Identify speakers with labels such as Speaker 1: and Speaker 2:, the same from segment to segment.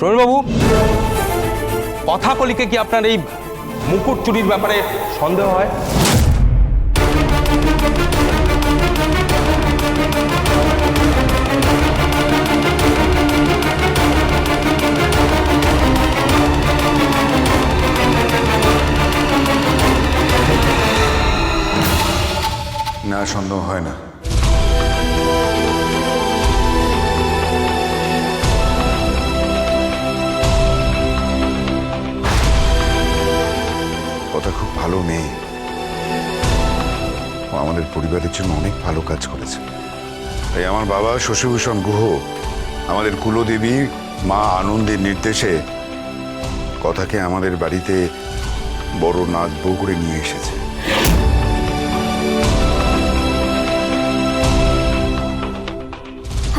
Speaker 1: সমীরবাবু, কথা কলিকে কি আপনার এই মুকুট চুরির ব্যাপারে সন্দেহ হয়?
Speaker 2: না, সন্দেহ হয় না। কথা খুব ভালো মেয়ে, ও আমাদের পরিবারের জন্য অনেক ভালো কাজ করেছে। তাই আমার বাবা শশীভূষণ গুহ আমাদের কুলদেবী মা আনন্দের নির্দেশে কথাকে আমাদের বাড়িতে বড় নাচ বউ করে নিয়ে এসেছে।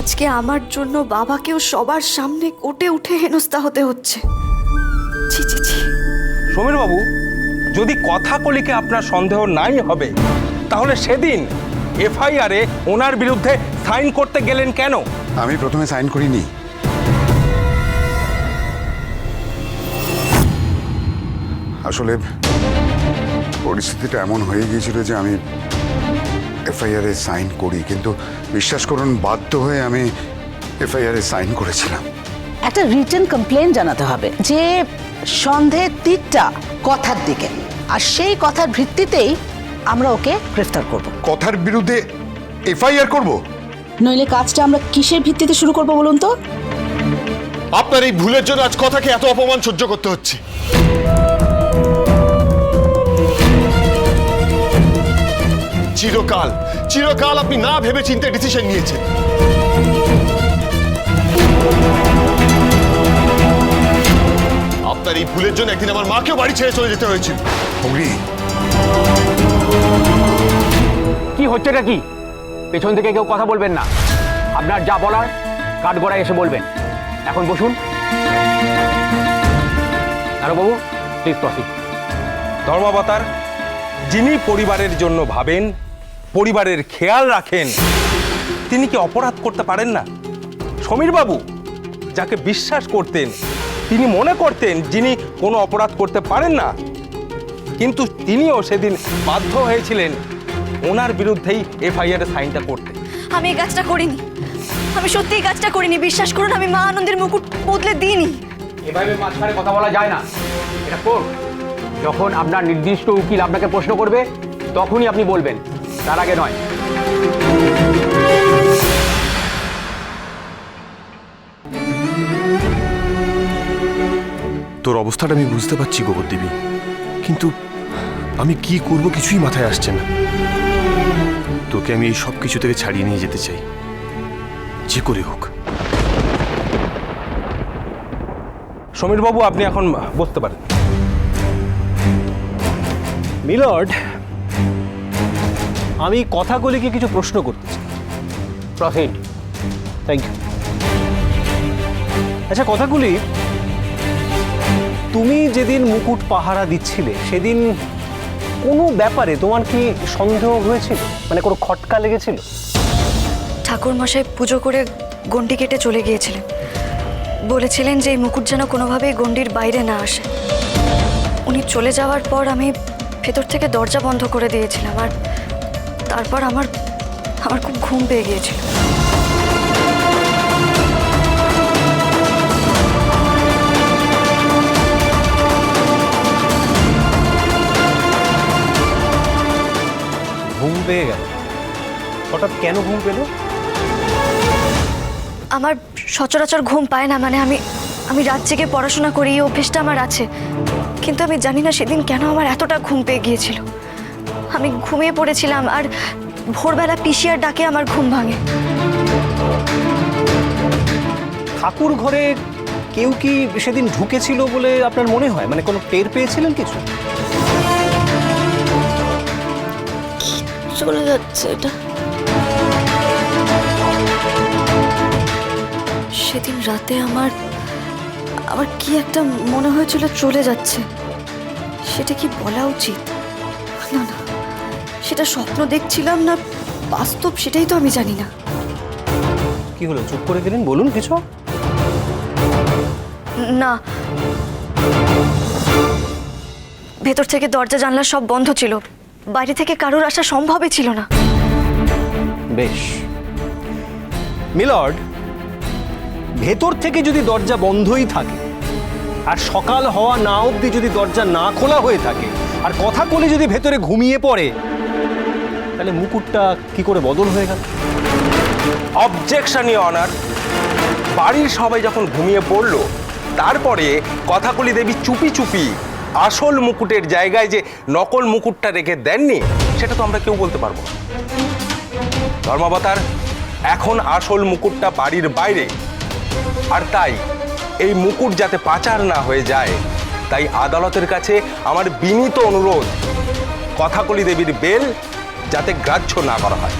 Speaker 3: আজকে আমার জন্য বাবাকেও সবার সামনে কোর্টে উঠে হেনস্থা হতে হচ্ছে। ছি ছি ছি।
Speaker 1: সমীরবাবু, যদি কথা কলিকে আপনার সন্দেহ নাই হবে, তাহলে সেদিন এফআইআরে ওনার বিরুদ্ধে সাইন করতে গেলেন কেন?
Speaker 2: আমি প্রথমে সাইন করিনি। আসলে পরিস্থিতিটা এমন হয়ে গিয়েছিল যে আমি এফআইআর এ সাইন করি, কিন্তু বিশ্বাস করুন বাধ্য হয়ে আমি এফআইআর এ সাইন করেছিলাম।
Speaker 4: একটা রিটেন কমপ্লেন জানাতে হবে যে সন্দেহের তীরটা কথার দিকে, আর সেই কথার ভিত্তিতেই আমরা ওকে গ্রেফতার করব।
Speaker 2: কথার বিরুদ্ধে এফআইআর করব?
Speaker 4: নইলে কাজটা আমরা কিসের ভিত্তিতে শুরু করব বলুন তো?
Speaker 5: আপনার এই ভুলের জন্য আজ কথাকে এত অপমান সহ্য করতে হচ্ছে। চিরকাল চিরকাল আপনি না ভেবে চিন্তে ডিসিশন নিয়েছেন। আপনার এই ভুলের জন্য একদিন আমার মাকেও বাড়ি ছেড়ে চলে যেতে হয়েছিল।
Speaker 6: কি হচ্ছেটা কি? পেছন থেকে কেউ কথা বলবেন না। আপনার যা বলার কাঠগড়ায় এসে বলবেন। এখন বসুন। বাবু, প্লিজ প্রসিড।
Speaker 1: ধর্মাবতার, যিনি পরিবারের জন্য ভাবেন, পরিবারের খেয়াল রাখেন, তিনি কি অপরাধ করতে পারেন না? সমীরবাবু যাকে বিশ্বাস করতেন, তিনি মনে করতেন যিনি কোনো অপরাধ করতে পারেন না, কিন্তু তিনিও সেদিন বাধ্য হয়েছিলেন ওনার বিরুদ্ধেই এফআইআর সাইনটা করতে।
Speaker 3: আমি এই কাজটা করিনি, আমি সত্যি এই কাজটা করিনি। বিশ্বাস করুন, আমি মা আনন্দের মুকুট বদলে দিইনি।
Speaker 6: এভাবে মাঝখানে কথা বলা যায় না। এটা কোর্ট। যখন আপনার নির্দিষ্ট উকিল আপনাকে প্রশ্ন করবে তখনই আপনি বলবেন, তার আগে নয়।
Speaker 5: তোর অবস্থাটা আমি বুঝতে পারছি গোবর দেবী, কিন্তু আমি কি করব কিছুই মাথায় আসছে না। তোকে আমি এই সব কিছু থেকে ছাড়িয়ে নিয়ে যেতে চাই, যে করে হোক।
Speaker 1: সমীরবাবু, আপনি এখন বসতে পারেন।
Speaker 7: মিলর্ড, আমি কথাগুলিকে কিছু প্রশ্ন করতে চাই।
Speaker 6: প্রসিড।
Speaker 7: Thank you. আচ্ছা, কথাগুলি, তুমি যেদিন মুকুট পাহারা দিচ্ছিলে সেদিন কোনো ব্যাপারে তোমার কি সন্দেহ হয়েছিল? মানে কোনো খটকা লেগেছিল?
Speaker 3: ঠাকুর মশাই পুজো করে গণ্ডি কেটে চলে গিয়েছিলেন। বলেছিলেন যে এই মুকুট যেন কোনোভাবেই গণ্ডির বাইরে না আসে। উনি চলে যাওয়ার পর আমি ভেতর থেকে দরজা বন্ধ করে দিয়েছিলাম, আর তারপর আমার খুব ঘুম পেয়ে গিয়েছিল।
Speaker 7: ঘুম পেয়ে গেল? হঠাৎ কেন ঘুম পেল?
Speaker 3: আমার সচরাচর ঘুম পায় না, মানে আমি রাত জেগে পড়াশোনা করি, এই অভ্যেসটা আমার আছে। কিন্তু আমি জানি না সেদিন কেন আমার এতটা ঘুম পেয়ে গিয়েছিল। আমি ঘুমিয়ে পড়েছিলাম, আর ভোরবেলা পিসিয়ার ডাকে আমার ঘুম ভাঙে।
Speaker 7: ঠাকুর ঘরে কেউ কি সেদিন ঢুকেছিল বলে আপনার মনে হয়? মানে কোনো টের পেয়েছিলেন কিছু?
Speaker 3: চলে যাচ্ছে এটা। সেদিন রাতে আমার কি একটা মনে হয়েছিল চলে যাচ্ছে। সেটা কি বলা উচিত? না না, সেটা স্বপ্ন দেখছিলাম না বাস্তব, সেটাই তো আমি জানি না।
Speaker 7: কি হলো, চুপ করে গেলেন? বলুন কিছু।
Speaker 3: না, ভেতর থেকে দরজা জানলা সব বন্ধ ছিল, বাইরে থেকে কারোর আসা সম্ভবই ছিল না।
Speaker 7: বেশ মিলর্ড, ভেতর থেকে যদি দরজা বন্ধই থাকে আর সকাল হওয়া না অবধি যদি দরজা না খোলা হয়ে থাকে আর কথা বলে যদি ভেতরে ঘুমিয়ে পড়ে, তাহলে মুকুটটা কি করে বদল হয়ে গেল?
Speaker 1: Objection your honour. বাড়ির সবাই যখন ঘুমিয়ে পড়লো, তারপরে কথাকলি দেবী চুপি চুপি আসল মুকুটের জায়গায় যে নকল মুকুটটা রেখে দেননি, সেটা তো আমরা কেউ বলতে পারবো না। ধর্মাবতার, এখন আসল মুকুটটা বাড়ির বাইরে, আর তাই এই মুকুট যাতে পাচার না হয়ে যায়, তাই আদালতের কাছে আমার বিনীত অনুরোধ, কথাকলি দেবীর বেল যাতে গ্রাহ্য না করা হয়।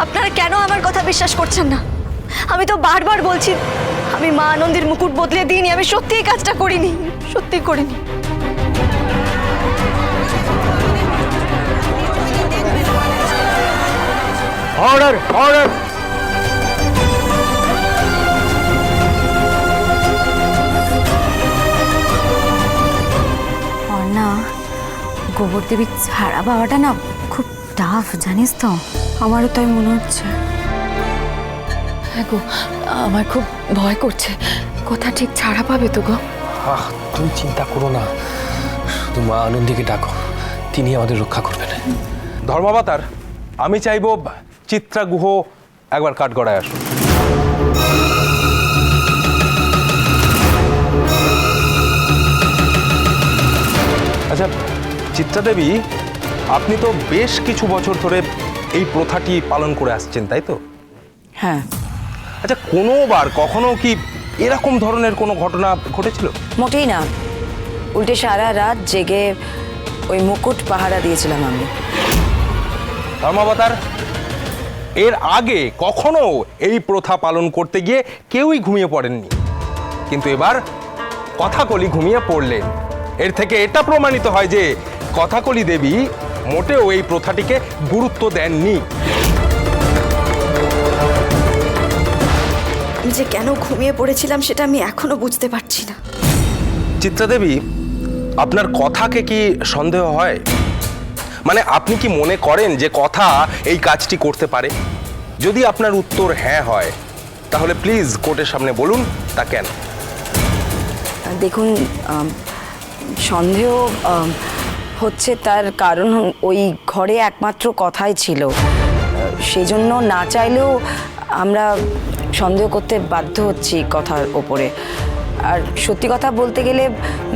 Speaker 3: আপনারা কেন আমার কথা বিশ্বাস করছেন না? আমি তো বারবার বলছি আমি মা আনন্দের মুকুট বদলে দিইনি, আমি সত্যিই কাজটা করিনি, সত্যি করিনি।
Speaker 6: Order, order.
Speaker 8: না, গোবর দেবী ছাড়া পাওয়াটা না খুব টাফ, জানিস তো? আমারও তাই মনে হচ্ছে। হ্যাঁ গো, আমার খুব ভয় করছে। কথা ঠিক ছাড়া পাবে তো গো?
Speaker 9: তুমি চিন্তা করো না, শুধু মা আনন্দীকে ডাকো, তিনি আমাদের রক্ষা করবেন।
Speaker 1: ধর্মাবতার, আমি চাইব চিত্রা গুহ একবার কাঠগড়ায় আসুন। আচ্ছা চিত্রা দেবী, আপনি তো বেশ কিছু বছর ধরে এই প্রথাটি পালন করে আসছেন, তাই তো?
Speaker 4: হ্যাঁ।
Speaker 1: আচ্ছা কোনোবার কখনো কি এরকম ধরনের কোনো ঘটনা ঘটেছিল?
Speaker 10: মোটেই না, উল্টে সারা রাত জেগে ওই মুকুট পাহারা দিয়েছিলাম আমি।
Speaker 1: ধর্মাবতার, এর আগে কখনো এই প্রথা পালন করতে গিয়ে কেউই ঘুমিয়ে পড়েননি, কিন্তু এবার কথাকলি ঘুমিয়ে পড়লেন। এর থেকে এটা প্রমাণিত হয় যে কথাকলি দেবী মোটেও এই প্রথাটিকে গুরুত্ব দেননি।
Speaker 3: আমি যে কেন ঘুমিয়ে পড়েছিলাম সেটা আমি এখনো বুঝতে পারছি না।
Speaker 1: চিত্রা দেবী, আপনার কথাকে কি সন্দেহ হয়? মানে আপনি কি মনে করেন যে কথা এই কাজটি করতে পারে? যদি আপনার উত্তর হ্যাঁ হয়, তাহলে প্লিজ কোর্টের সামনে বলুন তা কেন।
Speaker 10: দেখুন, সন্দেহ হচ্ছে, তার কারণ ওই ঘরে একমাত্র কথাই ছিল, সেই জন্য না চাইলেও আমরা সন্দেহ করতে বাধ্য হচ্ছি কথার ওপরে। আর সত্যি কথা বলতে গেলে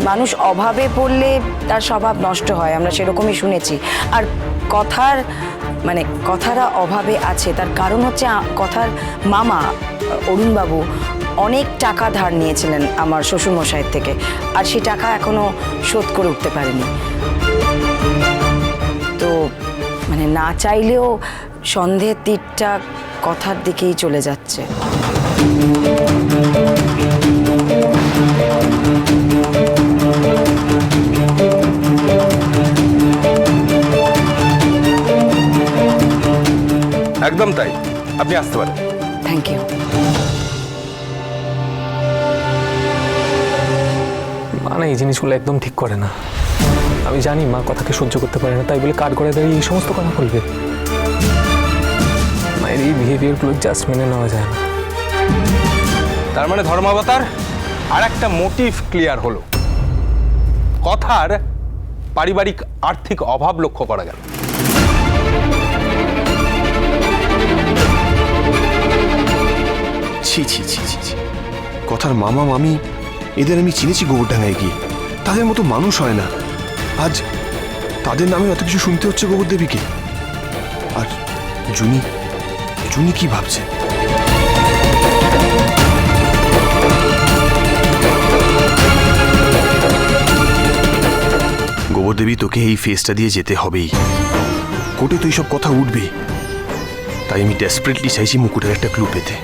Speaker 10: মানুষ অভাবে পড়লে তার স্বভাব নষ্ট হয়, আমরা সেরকমই শুনেছি। আর কথারা অভাবে আছে, তার কারণ হচ্ছে কথার মামা অরুণবাবু অনেক টাকা ধার নিয়েছিলেন আমার শ্বশুরমশাইয়ের থেকে, আর সেই টাকা এখনো শোধ করে উঠতে পারেনি। তো না চাইলেও সন্দেহের তীরটা কথার দিকেই চলে যাচ্ছে।
Speaker 1: একদম তাই, আপনি আসতে পারেন।
Speaker 10: Thank you.
Speaker 9: মা না এই জিনিসগুলো একদম ঠিক করে না। আমি জানি মা কথাকে সহ্য করতে পারে না, তাই বলে কাঠ গড়ায় দাঁড়িয়ে এই সমস্ত কথা বলবে। মায়ের এই বিহেভিয়ারগুলো জাস্ট মেনে নেওয়া যায় না।
Speaker 1: তার মানে ধর্মাবতার আর একটা মোটিভ ক্লিয়ার হলো, কথার পারিবারিক আর্থিক অভাব লক্ষ্য করা গেল।
Speaker 5: ছি ছি ছি ছি ছি, কথার মামা মামি এদের আমি চিনেছি গোবরডাঙ্গায় গিয়ে, তাদের মতো মানুষ হয় না। আজ তাদের নামে এত কিছু শুনতে হচ্ছে গোবর দেবীকে। আর জুনি জুনি কি ভাবছে? গোবর দেবী, তোকে এই ফেসটা দিয়ে যেতে হবেই। কোর্টে তো এইসব কথা উঠবে, তাই আমি ডেসপারেটলি চাইছি মুকুটের একটা ক্লু পেতে।